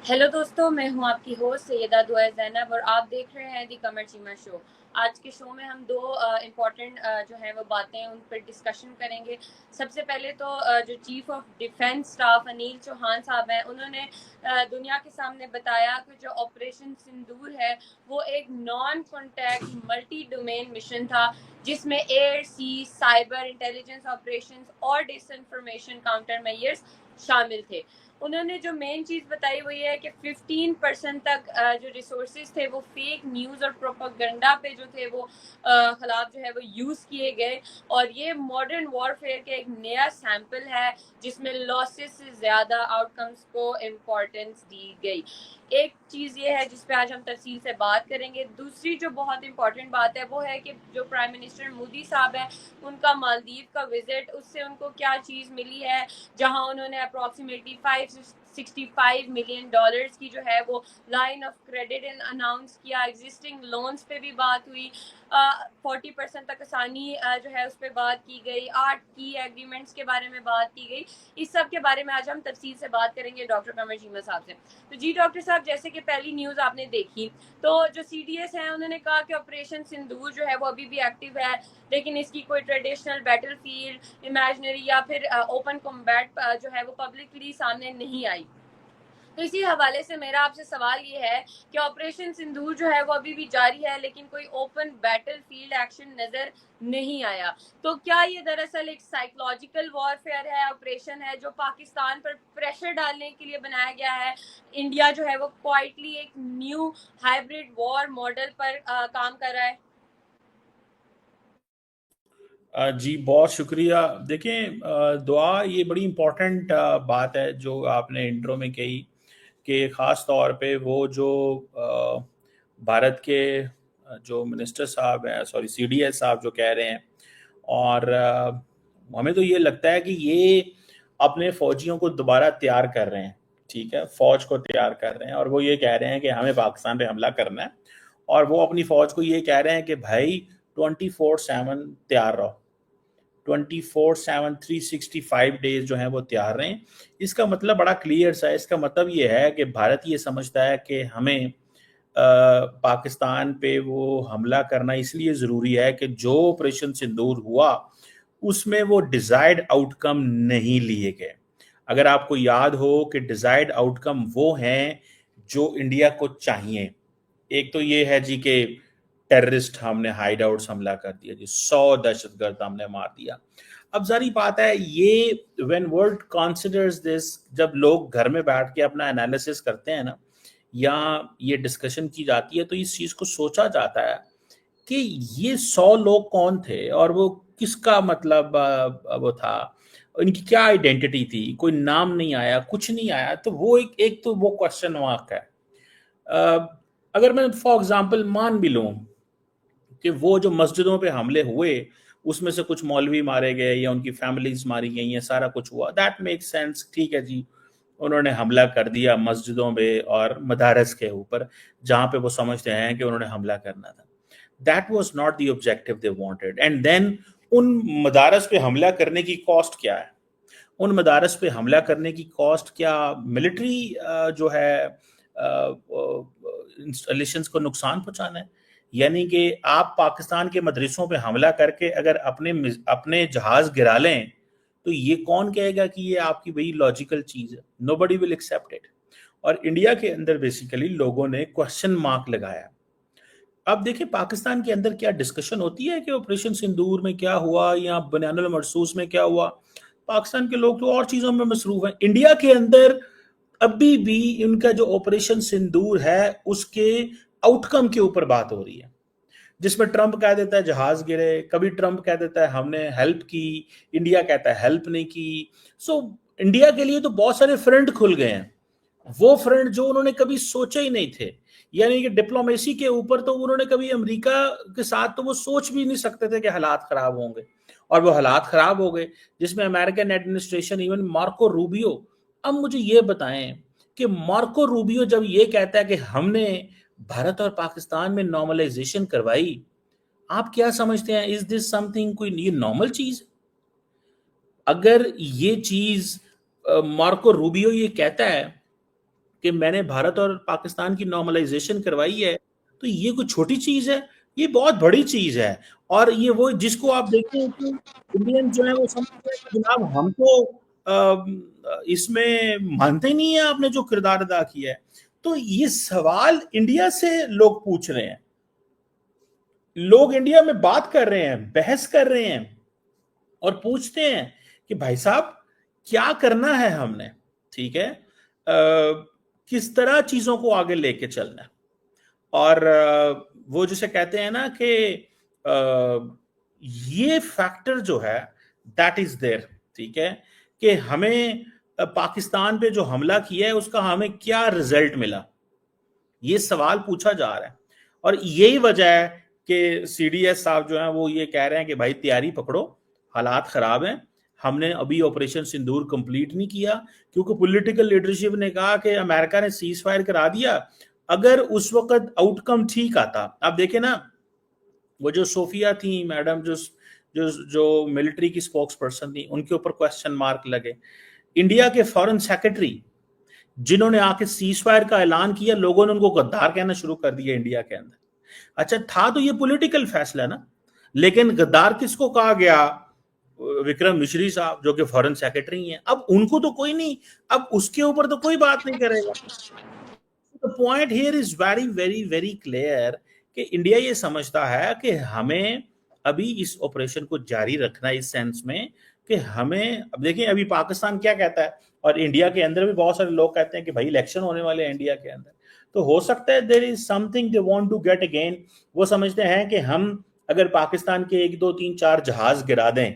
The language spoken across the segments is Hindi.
हेलो दोस्तों, मैं हूं आपकी होस्ट सैयदा दुआ ज़ैनब और आप देख रहे हैं दी कमर चीमा शो। आज के शो में हम दो इम्पॉर्टेंट जो है वो बातें उन पर डिस्कशन करेंगे। सबसे पहले तो जो chief of defence staff Anil Chauhan साहब हैं, उन्होंने दुनिया के सामने बताया कि जो ऑपरेशन सिंदूर है वो एक non contact multi domain mission था, जिसमें एयर, सी, साइबर इंटेलिजेंस ऑपरेशंस और डिसइंफॉर्मेशन काउंटर मेजर्स शामिल थे। उन्होंने जो मेन चीज़ बताई वो ये है कि 15% तक जो रिसोर्सेज थे वो फेक न्यूज़ और प्रोपेगेंडा पे जो थे वो खिलाफ जो है वो यूज़ किए गए। और ये मॉडर्न वॉरफेयर के एक नया सैंपल है जिसमें लॉसेस से ज़्यादा आउटकम्स को इम्पोर्टेंस दी गई। एक चीज़ ये है जिस पे आज हम तफसील से बात करेंगे। दूसरी जो बहुत इंपॉर्टेंट बात है वो है कि जो प्राइम मिनिस्टर मोदी साहब हैं, उनका मालदीव का विजिट, उससे उनको क्या चीज़ मिली है, जहां उन्होंने अप्रॉक्सीमेटली $565 मिलियन की जो है वो लाइन ऑफ क्रेडिट अनाउंस किया। एग्जिस्टिंग लोन्स पे भी बात हुई, 40% तक आसानी जो है उस पर बात की गई, 8 की एग्रीमेंट्स के बारे में बात की गई। इस सब के बारे में आज हम तफसील से बात करेंगे डॉक्टर कमर चीमा साहब से। तो जी डॉक्टर साहब, जैसे कि पहली न्यूज़ आपने देखी, तो जो CDS हैं उन्होंने कहा कि ऑपरेशन सिंदूर जो है वो अभी भी एक्टिव है, लेकिन इसकी कोई ट्रेडिशनल बैटल फील्ड, इमेजनरी या फिर ओपन कॉम्बैट जो है वो पब्लिकली सामने नहीं आई। तो इसी हवाले से मेरा आपसे सवाल ये है कि ऑपरेशन सिंदूर जो है वो अभी भी जारी है, लेकिन कोई ओपन बैटल फील्ड एक्शन नजर नहीं आया। तो क्या ये दरअसल एक साइकोलॉजिकल वॉरफेयर है, ऑपरेशन है जो पाकिस्तान पर प्रेशर डालने के लिए बनाया गया है? इंडिया जो है वो क्वाइटली एक न्यू हाइब्रिड वॉर मॉडल पर काम कर रहा है। जी बहुत शुक्रिया। देखें, दुआ ये बड़ी इम्पोर्टेंट बात है जो आपने इंट्रो में कही कि ख़ास तौर पे वो जो भारत के जो मिनिस्टर साहब हैं, सॉरी CDS साहब जो कह रहे हैं, और हमें तो ये लगता है कि ये अपने फौजियों को दोबारा तैयार कर रहे हैं। ठीक है, फौज को तैयार कर रहे हैं और वो ये कह रहे हैं कि हमें पाकिस्तान पे हमला करना है, और वो अपनी फौज को ये कह रहे हैं कि भाई 24/7 तैयार रहो। 24/7 365 डेज जो हैं वो तैयार रहें। इसका मतलब बड़ा क्लियर सा है। इसका मतलब ये है कि भारत ये समझता है कि हमें पाकिस्तान पे वो हमला करना इसलिए ज़रूरी है कि जो ऑपरेशन सिंदूर हुआ उसमें वो डिजायर्ड आउटकम नहीं लिए गए। अगर आपको याद हो कि डिजायर्ड आउटकम वो हैं जो इंडिया को चाहिए। एक तो ये है जी कि टेररिस्ट हमने हाइड आउट्स हमला कर दिया जी, 100 दहशतगर्द हमने मार दिया। अब जारी बात है, ये व्हेन वर्ल्ड कंसिडर्स दिस, जब लोग घर में बैठ के अपना एनालिसिस करते हैं ना, या ये डिस्कशन की जाती है, तो इस चीज को सोचा जाता है कि ये 100 लोग कौन थे और वो किसका मतलब वो था, इनकी क्या आइडेंटिटी थी। कोई नाम नहीं आया, कुछ नहीं आया। तो वो एक तो वो क्वेश्चन मार्क है। अ, अगर मैं फॉर एग्जांपल मान भी लूं कि वो जो मस्जिदों पे हमले हुए उसमें से कुछ मौलवी मारे गए या उनकी फैमिलीज मारी गई, ये सारा कुछ हुआ, दैट मेक सेंस। ठीक है जी, उन्होंने हमला कर दिया मस्जिदों पे और मदारस के ऊपर, जहां पे वो समझते हैं कि उन्होंने हमला करना था। That was not the objective they wanted. And then उन मदारस पे हमला करने की कॉस्ट क्या है? उन मदारस पे हमला करने की कॉस्ट क्या मिलिट्री जो है इंस्टॉलेशंस को नुकसान पहुंचाना है? यानी कि आप पाकिस्तान के मदरसों पे हमला करके अगर अपने अपने जहाज गिरा लें, तो ये कौन कहेगा कि ये आपकी वही लॉजिकल चीज है? Nobody will accept it. और इंडिया के अंदर बेसिकली लोगों ने क्वेश्चन मार्क लगाया। अब देखिए, पाकिस्तान के अंदर क्या डिस्कशन होती है कि ऑपरेशन सिंदूर में क्या हुआ या बनियानुल मरसूस में क्या हुआ। पाकिस्तान के लोग तो और चीजों में मसरूफ हैं। इंडिया के अंदर अभी भी इनका जो ऑपरेशन सिंदूर है उसके आउटकम के ऊपर बात हो रही है, जिसमें ट्रंप कह देता है जहाज गिरे, कभी ट्रंप कह देता है हमने हेल्प की, इंडिया कहता है हेल्प नहीं की। सो इंडिया के लिए तो बहुत सारे फ्रंट खुल गए हैं, वो फ्रंट जो उन्होंने कभी सोचे ही नहीं थे। यानी कि डिप्लोमेसी के ऊपर तो उन्होंने कभी अमेरिका के साथ तो वो सोच भी नहीं सकते थे कि हालात खराब होंगे, और वो हालात खराब हो गए, जिसमें American administration, even Marco Rubio. अब मुझे ये बताएं कि मार्को रूबियो जब ये कहता है कि हमने भारत और पाकिस्तान में नॉर्मलाइजेशन करवाई, आप क्या समझते हैं? इज दिस समथिंग, कोई ये नॉर्मल चीज? अगर ये चीज मार्को रूबियो ये कहता है कि मैंने भारत और पाकिस्तान की नॉर्मलाइजेशन करवाई है, तो ये कोई छोटी चीज है, ये बहुत बड़ी चीज है। और ये वो जिसको आप देखें कि इंडियन जो है वो समझते हैं कि जनाब हम तो इसमें मानते नहीं है आपने जो किरदार अदा किया है। तो ये सवाल इंडिया से लोग पूछ रहे हैं, लोग इंडिया में बात कर रहे हैं, बहस कर रहे हैं और पूछते हैं कि भाई साहब क्या करना है हमने, ठीक है, किस तरह चीजों को आगे लेके चलना है। और वो जिसे कहते हैं ना कि ये फैक्टर जो है दैट इज देयर, ठीक है, कि हमें पाकिस्तान पे जो हमला किया है उसका हमें क्या रिजल्ट मिला, ये सवाल पूछा जा रहा है। और यही वजह है कि सीडीएस साहब जो है वो ये कह रहे हैं कि भाई तैयारी पकड़ो, हालात खराब हैं, हमने अभी ऑपरेशन सिंदूर कंप्लीट नहीं किया, क्योंकि पॉलिटिकल लीडरशिप ने कहा कि अमेरिका ने सीज फायर करा दिया, अगर उस वक्त आउटकम ठीक आता। आप देखें ना, वो जो सोफिया थी मैडम, जो जो जो मिलिट्री की स्पोक्स पर्सन थी, उनके ऊपर क्वेश्चन मार्क लगे। इंडिया के फॉरेन सेक्रेटरी जिन्होंने आके सीज फायर का ऐलान किया, लोगों ने उनको गद्दार कहना शुरू कर दिया इंडिया के अंदर। अच्छा, था तो ये पॉलिटिकल फैसला ना, लेकिन गद्दार किसको कहा गया? विक्रम मिश्री साहब जो कि फॉरेन सेक्रेटरी हैं। अब उनको तो कोई नहीं, अब उसके ऊपर तो कोई बात नहीं करेगा। The point here is very very very clear कि इंडिया ये समझता है कि हमें अभी इस ऑपरेशन को जारी रखना है, इस सेंस में कि हमें, अब देखिए अभी पाकिस्तान क्या कहता है, और इंडिया के अंदर भी बहुत सारे लोग कहते हैं कि भाई इलेक्शन होने वाले हैं इंडिया के अंदर, तो हो सकता है there is something they want to get again. वो समझते हैं कि हम अगर पाकिस्तान के 1 2 3 4 जहाज गिरा दें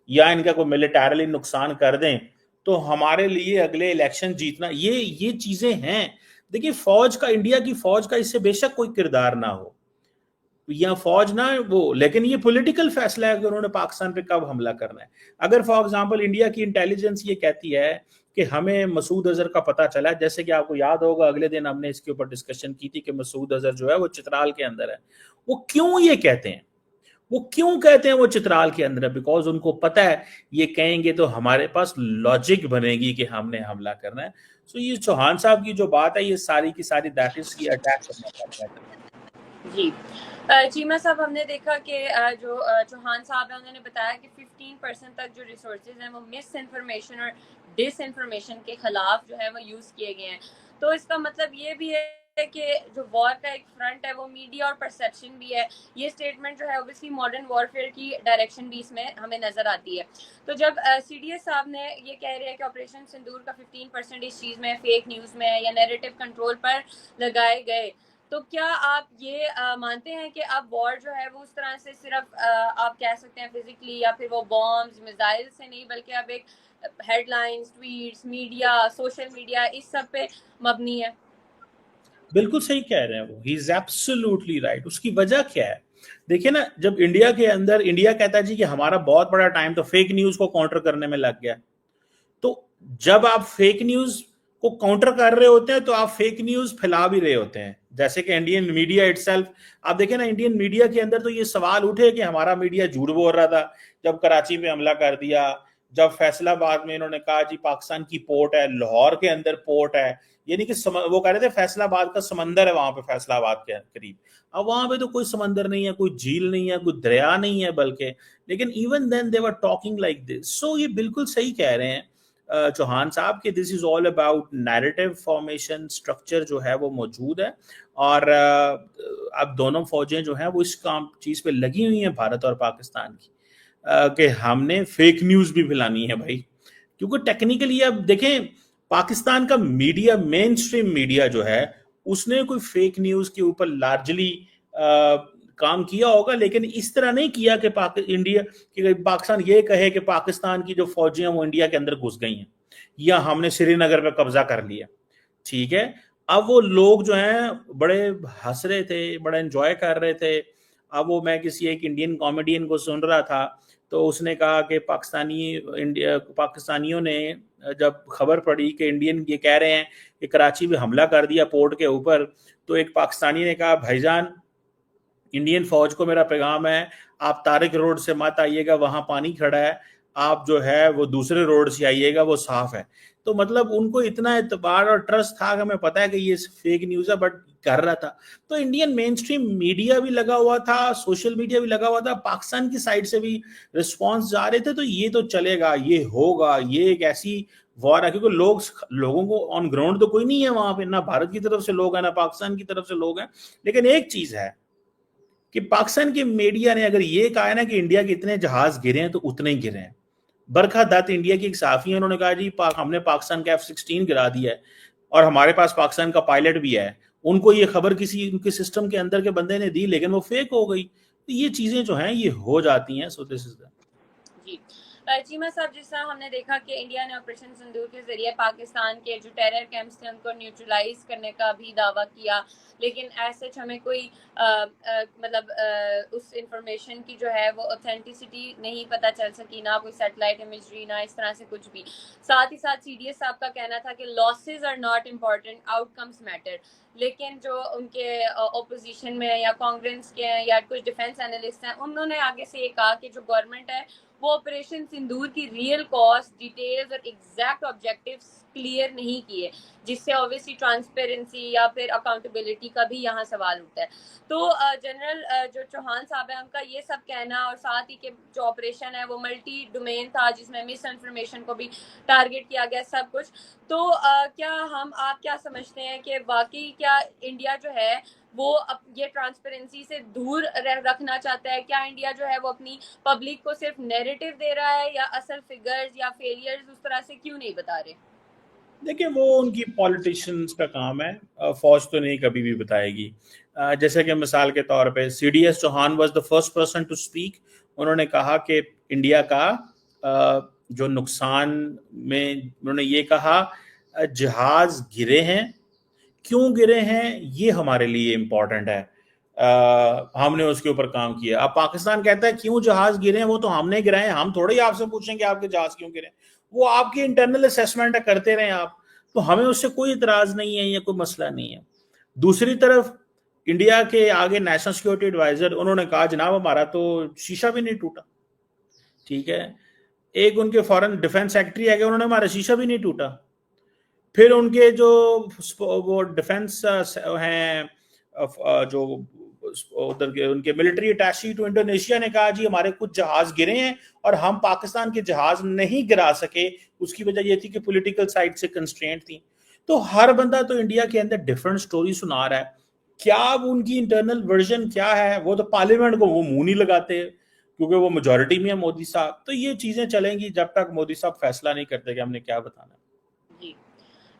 या इनका कोई मिलिटरली नुकसान कर दें, तो हमारे लिए अगले इलेक्शन जीतना, ये चीजें हैं। देखिए फौज का, इंडिया की फौज का इससे बेशक कोई किरदार ना हो या फौज ना वो, लेकिन ये पॉलिटिकल फैसला है कि उन्होंने पाकिस्तान पे कब हमला करना है। अगर फॉर एग्जांपल इंडिया की इंटेलिजेंस ये कहती है कि हमें मसूद अजहर का पता चला, जैसे कि आपको याद होगा अगले दिन हमने इसके ऊपर डिस्कशन की थी कि मसूद अजहर जो है वो चित्राल के अंदर है। वो क्यों ये कहते हैं, वो क्यों कहते हैं वो चित्राल के अंदर है? बिकॉज उनको पता है ये कहेंगे तो हमारे पास लॉजिक बनेगी कि हमने हमला करना है। सो ये चौहान साहब की जो बात है, ये सारी की सारी दैट इज की अटैक करना चाहता है। जी चीमा साहब, हमने देखा कि जो चौहान साहब है उन्होंने बताया कि 15% तक जो रिसोर्सेज हैं वो मिस इन्फॉर्मेशन और डिस इन्फॉर्मेशन के खिलाफ जो है वो यूज किए गए हैं। तो इसका मतलब ये भी है कि जो वॉर का एक फ्रंट है वो मीडिया और परसेप्शन भी है। ये स्टेटमेंट जो है ओबियसली मॉडर्न वॉरफेयर की डायरेक्शन भी इसमें हमें नजर आती है। तो जब सीडीएस साहब ने ये कह रहे हैं कि ऑपरेशन सिंदूर का 15% इस चीज में फेक न्यूज में या नैरेटिव कंट्रोल पर लगाए गए, तो क्या आप ये मानते हैं कि अब वॉर जो है वो उस तरह से सिर्फ आप कह सकते हैं फिजिकली या फिर वो बॉम्ब्स मिसाइल से नहीं, बल्कि अब एक headlines, tweets, media, social media, इस सब पे मबनी है? बिल्कुल सही कह रहे हैं वो, ही इज एब्सोल्युटली राइट। उसकी वजह क्या है? देखिए ना, जब इंडिया के अंदर इंडिया कहता है जी कि हमारा बहुत बड़ा टाइम तो फेक न्यूज को काउंटर करने में लग गया, तो जब आप फेक न्यूज को काउंटर कर रहे होते हैं तो आप फेक न्यूज फैला भी रहे होते हैं। जैसे कि इंडियन मीडिया इटसेल्फ, आप देखें ना, इंडियन मीडिया के अंदर तो ये सवाल उठे कि हमारा मीडिया झूठ बोल रहा था जब कराची में हमला कर दिया, जब फैसलाबाद में इन्होंने कहा जी पाकिस्तान की पोर्ट है, लाहौर के अंदर पोर्ट है, यानी कि वो कह रहे थे फैसलाबाद का समंदर है वहां पे, फैसलाबाद के करीब। अब वहां पे तो कोई समंदर नहीं है, कोई झील नहीं है, कोई दरिया नहीं है बल्कि, लेकिन even then they were talking like this. So ये बिल्कुल सही कह रहे हैं चौहान साहब कि this is all about narrative formation, structure जो है वो मौजूद है। और अब दोनों फौजें जो हैं वो इस काम चीज पे लगी हुई हैं, भारत और पाकिस्तान की, कि हमने फेक न्यूज भी फैलानी है भाई। क्योंकि टेक्निकली अब देखें, पाकिस्तान का मीडिया, मेन स्ट्रीम मीडिया जो है, उसने कोई फेक न्यूज के ऊपर लार्जली काम किया होगा, लेकिन इस तरह नहीं किया कि पाकिस्तान ये कहे कि पाकिस्तान की जो फौजियां वो इंडिया के अंदर घुस गई हैं या हमने श्रीनगर पे कब्जा कर लिया। ठीक है, अब वो लोग जो हैं बड़े हंस रहे थे, बड़ा एंजॉय कर रहे थे। अब वो, मैं किसी एक इंडियन कॉमेडियन को सुन रहा था, तो उसने कहा कि पाकिस्तानियों ने जब खबर पड़ी कि इंडियन ये कह रहे हैं कि कराची में हमला कर दिया पोर्ट के ऊपर, तो एक पाकिस्तानी ने कहा भाईजान, इंडियन फौज को मेरा पैगाम है, आप तारिक रोड से मत आइएगा, वहां पानी खड़ा है, आप जो है वो दूसरे रोड से आइएगा, वो साफ है। तो मतलब उनको इतना एतबार और ट्रस्ट था कि हमें पता है कि ये फेक न्यूज है, बट कर रहा था। तो इंडियन मेन स्ट्रीम मीडिया भी लगा हुआ था, सोशल मीडिया भी लगा हुआ था, पाकिस्तान की साइड से भी रिस्पॉन्स जा रहे थे। तो ये तो चलेगा, ये होगा, ये एक ऐसी वॉर है, क्योंकि लोगों को ऑन ग्राउंड तो कोई नहीं है वहां पे, ना भारत की तरफ से लोग हैं ना पाकिस्तान की तरफ से लोग हैं। लेकिन एक चीज है कि पाकिस्तान की मीडिया ने अगर ये कहा है ना कि इंडिया के इतने जहाज गिरे हैं, तो उतने ही गिरे हैं। बरखा दत्त इंडिया की एक साफी है, उन्होंने कहा जी हमने पाकिस्तान का F-16 गिरा दिया है और हमारे पास पाकिस्तान का पायलट भी है। उनको ये खबर किसी उनके सिस्टम के अंदर के बंदे ने दी, लेकिन वो फेक हो गई। तो ये चीजें जो हैं ये हो जाती हैं। सो दिस इज द जी चीमा साहब, जिस तरह हमने देखा कि इंडिया ने ऑपरेशन सिंदूर के जरिए पाकिस्तान के जो टेरर कैंप्स थे उनको न्यूट्रलाइज करने का भी दावा किया, लेकिन ऐसे हमें कोई उस इंफॉर्मेशन की जो है वो ऑथेंटिसिटी नहीं पता चल सकी, ना कोई सैटेलाइट इमेजरी, ना इस तरह से कुछ भी। साथ ही साथ CDS साहब का कहना था कि losses are not important, outcomes matter. लेकिन जो उनके ओपोजिशन में या कांग्रेस के हैं या कुछ डिफेंस एनालिस्ट हैं, उन्होंने आगे से ये कहा कि जो गवर्नमेंट है वो ऑपरेशन सिंदूर की रियल कॉस्ट, डिटेल्स और एग्जैक्ट ऑब्जेक्टिव्स क्लियर नहीं किए, जिससे ऑब्वियसली ट्रांसपेरेंसी या फिर अकाउंटेबिलिटी का भी यहाँ सवाल उठता है। तो जनरल जो चौहान साहब है उनका ये सब कहना, और साथ ही के जो ऑपरेशन है वो मल्टी डोमेन था जिसमें मिस इन्फॉर्मेशन को भी टारगेट किया गया, सब कुछ। तो आप क्या समझते हैं कि वाकई क्या इंडिया जो है वो अब ये ट्रांसपेरेंसी से दूर रखना चाहता है? क्या इंडिया जो है वो अपनी पब्लिक को सिर्फ नैरेटिव दे रहा है, या असल फिगर्स या फेलियर्स उस तरह से क्यों नहीं बता रहे? देखिए, वो उनकी पॉलिटिशियंस का काम है, फौज तो नहीं कभी भी बताएगी। जैसे कि मिसाल के तौर पे CDS Chauhan was the first person to speak. उन्होंने कहा कि इंडिया का जो नुकसान में, उन्होंने ये कहा जहाज गिरे हैं, क्यों गिरे हैं ये हमारे लिए इम्पोर्टेंट है। हमने उसके ऊपर काम किया। अब पाकिस्तान कहता है क्यों जहाज गिरे हैं, वो तो हमने गिराए हैं, हम थोड़ी आपसे पूछेंगे आपके जहाज क्यों गिरे। वो आपकी इंटरनल असेसमेंट है, करते रहे आप, तो हमें उससे कोई इतराज नहीं है या कोई मसला नहीं है। दूसरी तरफ इंडिया के आगे नेशनल सिक्योरिटी एडवाइजर, उन्होंने कहा जनाब हमारा तो शीशा भी नहीं टूटा। ठीक है, एक उनके फॉरेन डिफेंस सेक्रेटरी है, उन्होंने हमारा शीशा भी नहीं टूटा। फिर उनके जो वो डिफेंस हैं, जो उधर के उनके मिलिट्री अटैची टू इंडोनेशिया ने कहा जी हमारे कुछ जहाज गिरे हैं और हम पाकिस्तान के जहाज नहीं गिरा सके, उसकी वजह ये थी कि पॉलिटिकल साइड से कंस्ट्रेंट थी। तो हर बंदा तो इंडिया के अंदर डिफरेंट स्टोरी सुना रहा है। क्या अब उनकी इंटरनल वर्जन क्या है, वो तो पार्लियामेंट को वो मुंह नहीं लगाते क्योंकि वो मेजोरिटी में है मोदी साहब। तो ये चीजें चलेंगी जब तक मोदी साहब फैसला नहीं करते कि हमने क्या बताना। जी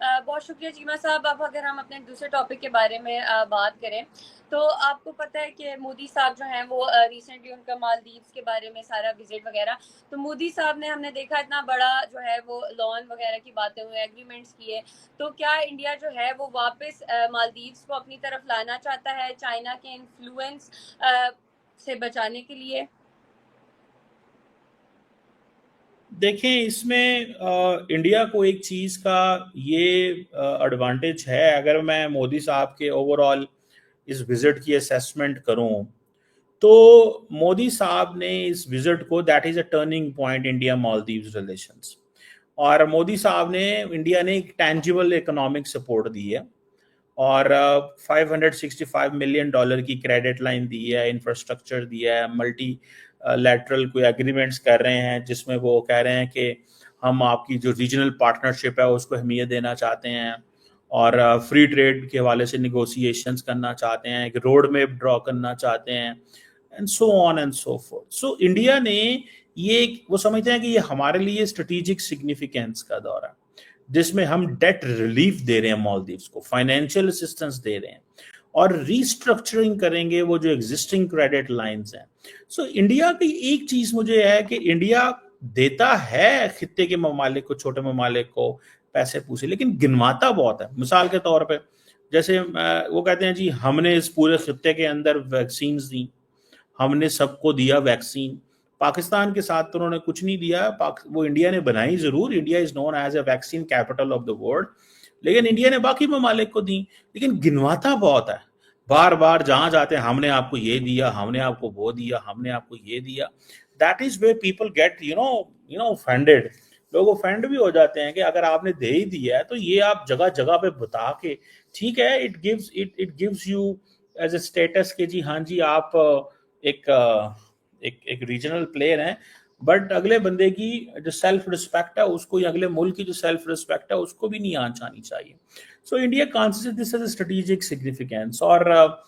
बहुत शुक्रिया चीमा साहब। अब अगर हम अपने दूसरे टॉपिक के बारे में बात करें, तो आपको पता है कि मोदी साहब जो हैं वो रिसेंटली उनका मालदीव्स के बारे में सारा विजिट वगैरह, तो मोदी साहब ने, हमने देखा इतना बड़ा जो है वो लोन वगैरह की बातें हुई, एग्रीमेंट्स किए। तो क्या इंडिया जो है वो वापस मालदीव्स को अपनी तरफ लाना चाहता है चाइना के इन्फ्लुएंस से बचाने के लिए? देखें, इसमें इंडिया को एक चीज़ का ये एडवांटेज है। अगर मैं मोदी साहब के ओवरऑल इस विजिट की असेसमेंट करूं, तो मोदी साहब ने इस विजिट को, that is a turning point India Maldives relations. और मोदी साहब ने, इंडिया ने एक टेंजिबल इकोनॉमिक सपोर्ट दी है और $565 मिलियन की क्रेडिट लाइन दी है, इंफ्रास्ट्रक्चर दिया है, मल्टी लैटरल कोई एग्रीमेंट्स कर रहे हैं जिसमें वो कह रहे हैं कि हम आपकी जो रीजनल पार्टनरशिप है उसको अहमियत देना चाहते हैं और फ्री ट्रेड के हवाले से निगोशिएशंस करना चाहते हैं, एक रोड मैप ड्रॉ करना चाहते हैं, and so on and so fourth. So India ने ये, वो समझते हैं कि ये हमारे लिए स्ट्रेटेजिक सिग्निफिकेंस का दौर है जिसमें हम डेट रिलीफ दे रहे हैं मालदीव्स को, फाइनेंशियल असिस्टेंस दे रहे हैं और रीस्ट्रक्चरिंग करेंगे वो जो एग्जिस्टिंग क्रेडिट लाइंस हैं। सो इंडिया की एक चीज मुझे है कि इंडिया देता है खित्ते के ममालिक को, छोटे ममालिक को पैसे पूसे, लेकिन गिनवाता बहुत है। मिसाल के तौर पे जैसे वो कहते हैं जी हमने इस पूरे खित्ते के अंदर वैक्सीन दी, हमने सबको दिया वैक्सीन। पाकिस्तान के साथ तो उन्होंने कुछ नहीं दिया, वो इंडिया ने बनाई जरूर, India is known as a vaccine capital of the world, लेकिन इंडिया ने बाकी ममालिक को दी, लेकिन गिनवाता बहुत है। बार बार जहां जाते हैं हमने आपको ये दिया, हमने आपको वो दिया, हमने आपको ये दिया। That is where people get offended. लोग ऑफेंड भी हो जाते हैं कि अगर आपने दे ही दिया है तो ये आप जगह जगह पे बता के, ठीक है, it gives you as a status के जी हाँ जी आप एक एक रीजनल प्लेयर हैं, बट अगले बंदे की जो सेल्फ रिस्पेक्ट है उसको, या अगले मुल्क की जो सेल्फ रिस्पेक्ट है उसको भी नहीं आंच आनी चाहिए। So India consider this as strategic significance. और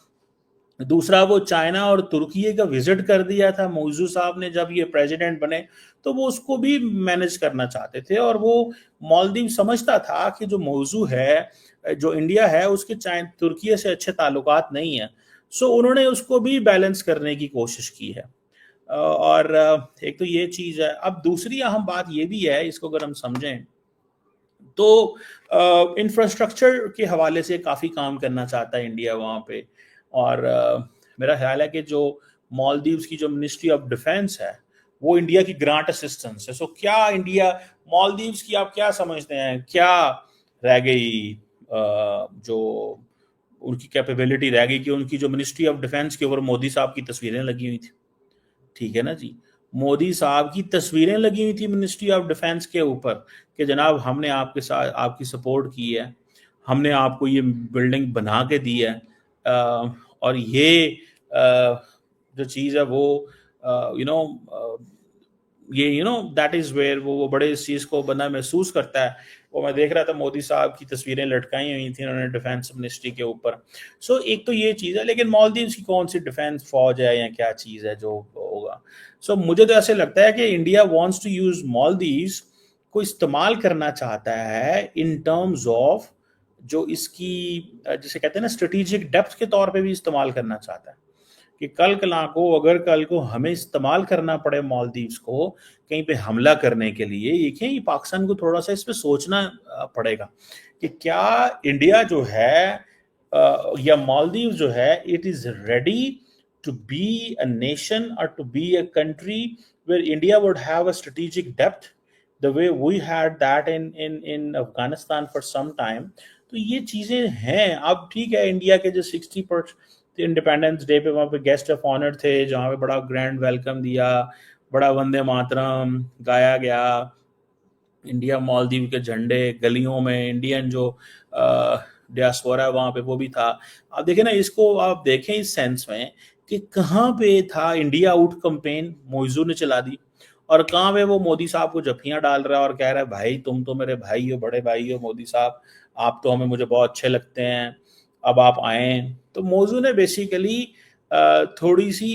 दूसरा, वो चाइना और तुर्की का विजिट कर दिया था मौजू साहब ने जब ये प्रेसिडेंट बने, तो वो उसको भी मैनेज करना चाहते थे। और वो मालदीव समझता था कि जो मौजू है, जो इंडिया है, उसके चाइना तुर्की से अच्छे ताल्लुकात नहीं है। सो उन्होंने उसको भी बैलेंस करने की कोशिश की है। और एक तो ये चीज है। अब दूसरी अहम बात ये भी है, इसको अगर हम समझें तो इंफ्रास्ट्रक्चर के हवाले से काफ़ी काम करना चाहता है इंडिया वहाँ पे। और मेरा ख्याल है कि जो मालदीव्स की जो मिनिस्ट्री ऑफ डिफेंस है वो इंडिया की ग्रांट असिस्टेंस है। सो क्या इंडिया, मालदीव्स की आप क्या समझते हैं, क्या रह गई जो उनकी कैपेबिलिटी रह गई कि उनकी जो मिनिस्ट्री ऑफ डिफेंस के ऊपर मोदी साहब की तस्वीरें लगी हुई थी, ठीक है ना जी, मोदी साहब की तस्वीरें लगी हुई थी मिनिस्ट्री ऑफ डिफेंस के ऊपर कि जनाब हमने आपके साथ आपकी सपोर्ट की है, हमने आपको ये बिल्डिंग बना के दी है। और ये जो चीज़ है वो यू नो ये दैट इज़ वेयर वो बड़े इस चीज़ को बंदा महसूस करता है। वो मैं देख रहा था मोदी साहब की तस्वीरें लटकाई हुई थी उन्होंने डिफेंस मिनिस्ट्री के ऊपर। सो एक तो ये चीज़ है, लेकिन मालदीव्स की कौन सी डिफेंस फौज है या क्या चीज़ है जो होगा। सो मुझे तो ऐसे लगता है कि India wants to use Maldives को इस्तेमाल करना चाहता है इन टर्म्स ऑफ जो इसकी जिसे कहते हैं ना स्ट्रेटेजिक डेप्थ के तौर पे भी इस्तेमाल करना चाहता है कि कल को हमें इस्तेमाल करना पड़े मालदीव्स को कहीं पे हमला करने के लिए, ये पाकिस्तान को थोड़ा सा इस पे सोचना पड़ेगा कि क्या इंडिया जो है या मालदीव जो है it is ready to be a nation और to be a country where India would have a strategic depth the way we had that in Afghanistan for some time. तो ये चीजें हैं। अब ठीक है, इंडिया के जो 60 इंडिपेंडेंस डे पे वहाँ पे गेस्ट ऑफ ऑनर थे जहाँ पे बड़ा ग्रैंड वेलकम दिया, बड़ा वंदे मातरम गाया गया, इंडिया मालदीव के झंडे गलियों में, इंडियन जो डियास्पोरा है वहाँ पे वो भी था। आप देखें ना, इसको आप देखें इस सेंस में कि कहाँ पे था इंडिया आउट कैंपेन मोइजू ने चला दी, और कहाँ पे वो मोदी साहब को जफ्फियां डाल रहा है और कह रहा है भाई तुम तो मेरे भाई हो, बड़े भाई हो मोदी साहब, आप तो हमें मुझे बहुत अच्छे लगते हैं, अब आप आए। तो मोजू ने बेसिकली थोड़ी सी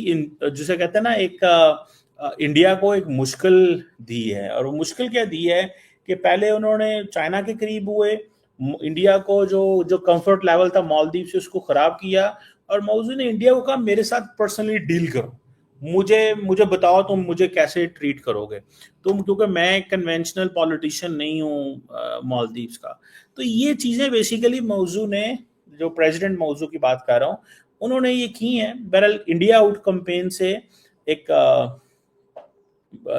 जिसे कहते हैं ना एक इंडिया को एक मुश्किल दी है। और वो मुश्किल क्या दी है कि पहले उन्होंने चाइना के करीब हुए, इंडिया को जो जो कंफर्ट लेवल था मालदीव से उसको खराब किया, और मौजू ने इंडिया को कहा मेरे साथ पर्सनली डील करो, मुझे मुझे बताओ तुम मुझे कैसे ट्रीट करोगे तुम, क्योंकि मैं कन्वेंशनल पॉलिटिशियन नहीं हूँ मालदीव्स का। तो ये चीजें बेसिकली मौजू ने, जो प्रेसिडेंट मौजू की बात कर रहा हूँ, उन्होंने ये की हैं। बहरहाल इंडिया आउट कैंपेन से एक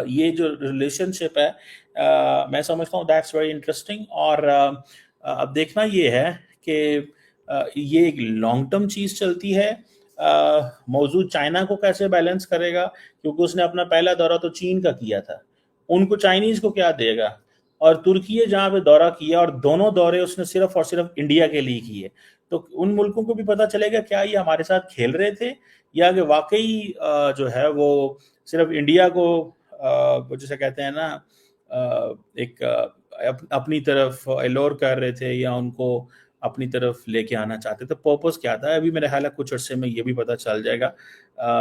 ये जो रिलेशनशिप है मैं समझता हूँ दैट्स वेरी इंटरेस्टिंग। और अब देखना ये है कि ये एक लॉन्ग टर्म चीज़ चलती है। मौजूद चाइना को कैसे बैलेंस करेगा, क्योंकि उसने अपना पहला दौरा तो चीन का किया था, उनको चाइनीज को क्या देगा। और तुर्की जहाँ पे दौरा किया, और दोनों दौरे उसने सिर्फ और सिर्फ इंडिया के लिए किए, तो उन मुल्कों को भी पता चलेगा क्या ये हमारे साथ खेल रहे थे या कि वाकई जो है वो सिर्फ इंडिया को जिसे कहते हैं ना एक अपनी तरफ एलोर कर रहे थे या उनको अपनी तरफ लेके आना चाहते थे। पर्पस क्या था अभी मेरे ख्याल है कुछ अर्से में ये भी पता चल जाएगा।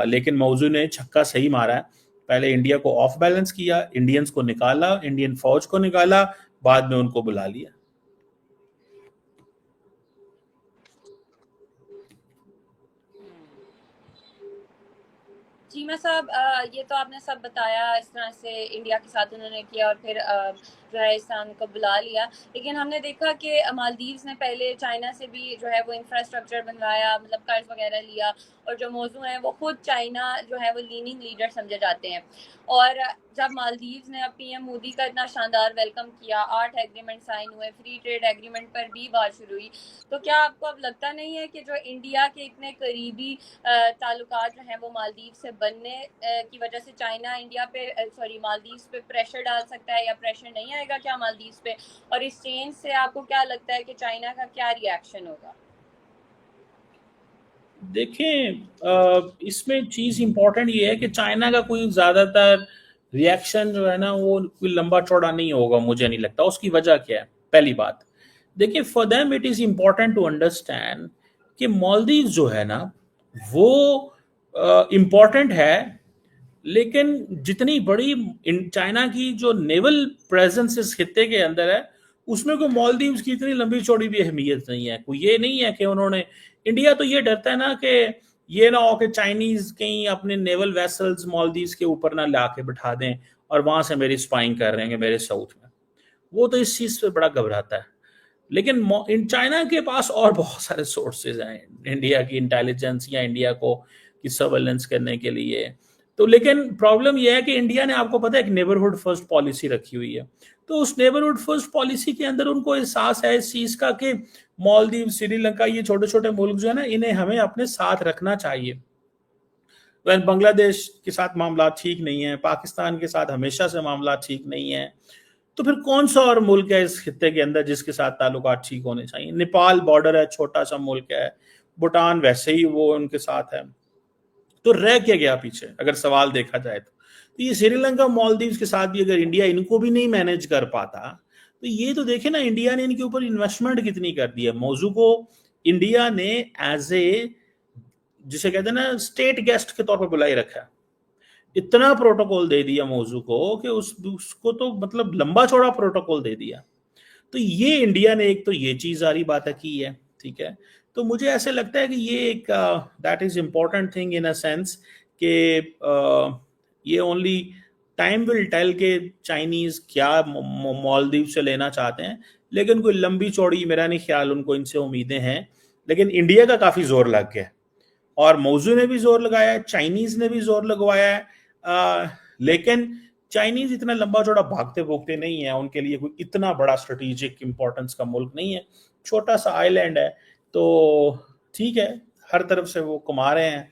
लेकिन मौजू ने छक्का सही मारा है, पहले इंडिया को ऑफ बैलेंस किया, इंडियंस को निकाला, इंडियन फौज को निकाला, बाद में उनको बुला लिया। चीमा साहब, ये तो आपने सब बताया इस तरह से इंडिया के साथ उन्होंने किया और फिर जो है इस्लाम को बुला लिया। लेकिन हमने देखा कि मालदीव्स ने पहले चाइना से भी जो है वो इंफ्रास्ट्रक्चर बनवाया, मतलब कर्ज वगैरह लिया, और जो मौजू है वो खुद चाइना जो है वो लीनिंग लीडर समझे जाते हैं। और जब मालदीव्स ने अब पीएम मोदी का इतना शानदार वेलकम किया, 8 एग्रीमेंट साइन हुए, फ्री ट्रेड एग्रीमेंट पर भी बात शुरू हुई, तो क्या आपको अब लगता नहीं है कि जो इंडिया के इतने करीबी ताल्लुकात जो हैं वो मालदीव से बनने की वजह से चाइना इंडिया पे मालदीव्स पे प्रेशर डाल सकता है, या प्रेशर नहीं आएगा क्या मालदीव्स पे? और इस चेंज से आपको क्या लगता है कि चाइना का क्या रिएक्शन होगा? देखें, इसमें चीज़ इम्पोर्टेंट ये है कि चाइना का कोई ज़्यादातर रिएक्शन जो है ना वो कोई लंबा चौड़ा नहीं होगा, मुझे नहीं लगता। उसकी वजह क्या है? पहली बात, देखिए, for them it is important to understand कि मालदीव जो है ना वो इम्पोर्टेंट है, लेकिन जितनी बड़ी चाइना की जो नेवल प्रेजेंस इस खित्ते के अंदर है, उसमें कोई मालदीव्स की इतनी लंबी चौड़ी भी अहमियत नहीं है। कोई ये नहीं है कि उन्होंने, इंडिया तो ये डरता है ना कि ये ना हो कि चाइनीज कहीं अपने नेवल वेसल्स मालदीव्स के ऊपर ना ला के बिठा दें और वहां से मेरी स्पाइंग कर रहे हैं मेरे साउथ में। वो तो इस चीज पे बड़ा घबराता है। लेकिन इन चाइना के पास और बहुत सारे सोर्सेज हैं इंडिया की इंटेलिजेंस या इंडिया को की सर्वेलेंस करने के लिए। तो लेकिन प्रॉब्लम यह है कि इंडिया ने, आपको पता है, एक नेबरहुड फर्स्ट पॉलिसी रखी हुई है। तो उस नेबरहुड फर्स्ट पॉलिसी के अंदर उनको एहसास है इस चीज का कि मालदीव, श्रीलंका, ये छोटे छोटे मुल्क जो है ना, इन्हें हमें अपने साथ रखना चाहिए। वह बांग्लादेश के साथ मामला ठीक नहीं है, पाकिस्तान के साथ हमेशा से मामला ठीक नहीं है, तो फिर कौन सा और मुल्क है इस खित्ते के अंदर जिसके साथ ताल्लुकात ठीक होने चाहिए? नेपाल बॉर्डर है, छोटा सा मुल्क है, भूटान वैसे ही वो उनके साथ है, तो रह क्या गया पीछे अगर सवाल देखा जाए तो ये श्रीलंका, मालदीव के साथ भी अगर इंडिया इनको भी नहीं मैनेज कर पाता, तो ये तो देखे ना इंडिया ने इनके ऊपर इन्वेस्टमेंट कितनी कर दी है। मौजू को इंडिया ने एज ए, जिसे कहते हैं ना, स्टेट गेस्ट के तौर पर बुलाई रखा है। इतना प्रोटोकॉल दे दिया मौजू को कि उसको तो मतलब लंबा चौड़ा प्रोटोकॉल दे दिया। तो ये इंडिया ने एक तो ये चीज सारी बात की है, ठीक है। तो मुझे ऐसे लगता है कि ये एक that is important thing in a sense कि ये ओनली टाइम विल टेल के चाइनीज क्या मालदीव से लेना चाहते हैं, लेकिन कोई लंबी चौड़ी मेरा नहीं ख्याल उनको इनसे उम्मीदें हैं। लेकिन इंडिया का काफी जोर लग गया, और मौजू ने भी जोर लगाया है, चाइनीज ने भी जोर लगवाया है। लेकिन चाइनीज इतना लंबा चौड़ा भागते भोगते नहीं है, उनके लिए कोई इतना बड़ा स्ट्रेटेजिक इंपॉर्टेंस का मुल्क नहीं है, छोटा सा आइलैंड है। तो ठीक है, हर तरफ से वो कमा रहे हैं,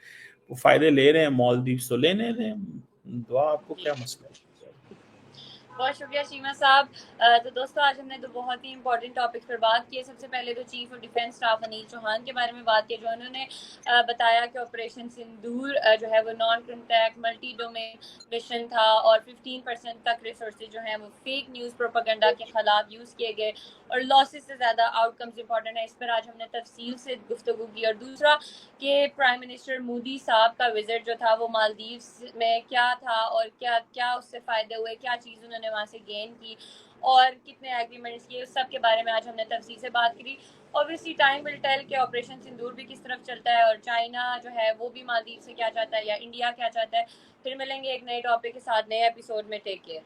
वो फायदे ले रहे हैं, मालदीव तो लेने रहे हैं, दुआ, आपको क्या मसला है? बहुत शुक्रिया शीमा साहब। तो दोस्तों, आज हमने तो बहुत ही इंपॉर्टेंट टॉपिक पर बात की है। सबसे पहले तो chief of defence staff Anil Chauhan के बारे में बात की, जो उन्होंने बताया कि ऑपरेशन सिंदूर जो है वो non contact multi domain mission था, और 15% तक रिसोर्सेज जो हैं वो फेक न्यूज़ प्रोपेगेंडा के खिलाफ यूज़ किए गए, और लॉसेस से ज़्यादा आउटकम्स इंपॉर्टेंट है। इस पर आज हमने तफसील से गुफ्तगू की। और दूसरा कि प्राइम मिनिस्टर मोदी साहब का विजिट जो था वो मालदीव्स में क्या था, और क्या क्या उससे फ़ायदे हुए, क्या चीज़ उन्होंने वहाँ से गेन की, और कितने एग्रीमेंट्स किए, उस सब के बारे में आज हमने तफसील से बात करी। ऑब्वियसली टाइम विल टेल कि ऑपरेशन सिंदूर भी किस तरफ चलता है, और चाइना जो है वो भी मालदीव से क्या चाहता है, या इंडिया क्या चाहता है। फिर मिलेंगे एक नए टॉपिक के साथ नए एपिसोड में। Take care.